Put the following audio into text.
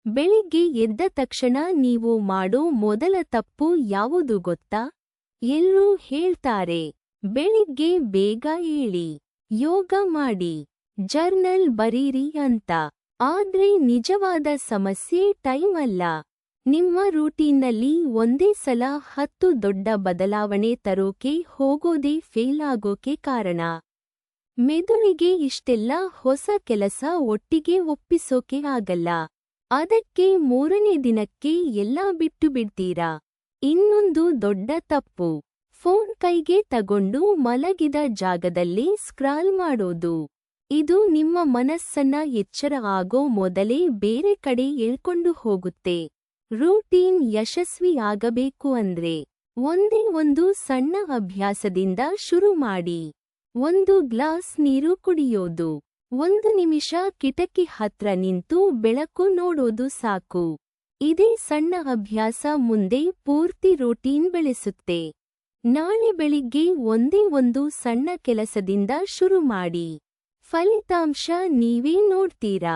ಬೆಳಿಗ್ಗೆ ಎದ್ದ ತಕ್ಷಣ ನೀವು ಮಾಡೋ ಮೊದಲ ತಪ್ಪು ಯಾವುದು ಗೊತ್ತಾ? ಎಲ್ರೂ ಹೇಳ್ತಾರೆ, ಬೆಳಿಗ್ಗೆ ಬೇಗ ಏಳಿ, ಯೋಗ ಮಾಡಿ, ಜರ್ನಲ್ ಬರೀರಿ ಅಂತ. ಆದ್ರೆ ನಿಜವಾದ ಸಮಸ್ಯೆ ಟೈಮ್ ಅಲ್ಲ. ನಿಮ್ಮ ರೂಟೀನ್ನಲ್ಲಿ ಒಂದೇ ಸಲ 10 ದೊಡ್ಡ ಬದಲಾವಣೆ ತರೋಕೆ ಹೋಗೋದೇ ಫೇಲ್ ಆಗೋಕೆ ಕಾರಣ. ಮೆದುಳಿಗೆ ಇಷ್ಟೆಲ್ಲ ಹೊಸ ಕೆಲಸ ಒಟ್ಟಿಗೆ ಒಪ್ಪಿಸೋಕೆ ಆಗಲ್ಲ. ಅದಕ್ಕೆ 3ನೇ ದಿನಕ್ಕೆ ಎಲ್ಲ ಬಿಟ್ಟು ಬಿಡ್ತೀರಾ. ಇನ್ನೊಂದು ದೊಡ್ಡ ತಪ್ಪು, ಫೋನ್ ಕೈಗೆ ತಗೊಂಡು ಮಲಗಿದ ಜಾಗದಲ್ಲಿ ಸ್ಕ್ರಾಲ್ ಮಾಡೋದು. ಇದು ನಿಮ್ಮ ಮನಸ್ಸನ್ನ ಎಚ್ಚರ ಆಗೋ ಮೊದಲೇ ಬೇರೆ ಕಡೆ ಎಳ್ಕೊಂಡು ಹೋಗುತ್ತೆ. ರೂಟೀನ್ ಯಶಸ್ವಿ ಆಗಬೇಕು ಅಂದ್ರೆ ಒಂದೇ ಒಂದು ಸಣ್ಣ ಅಭ್ಯಾಸದಿಂದ ಶುರು ಮಾಡಿ. 1 ಗ್ಲಾಸ್ ನೀರು ಕುಡಿಯೋದು. 1 ನಿಮಿಷ ಕಿಟಕಿ ಹತ್ರ ನಿಂತು ಬೆಳಕು ನೋಡೋದು ಸಾಕು. ಇದೇ ಸಣ್ಣ ಅಭ್ಯಾಸ ಮುಂದೆ ಪೂರ್ತಿ ರೂಟೀನ್ ಬೆಳೆಸುತ್ತೆ. ನಾಳೆ ಬೆಳಿಗ್ಗೆ ಒಂದೇ ಒಂದು ಸಣ್ಣ ಕೆಲಸದಿಂದ ಶುರು ಮಾಡಿ. ಫಲಿತಾಂಶ ನೀವೇ ನೋಡ್ತೀರಾ.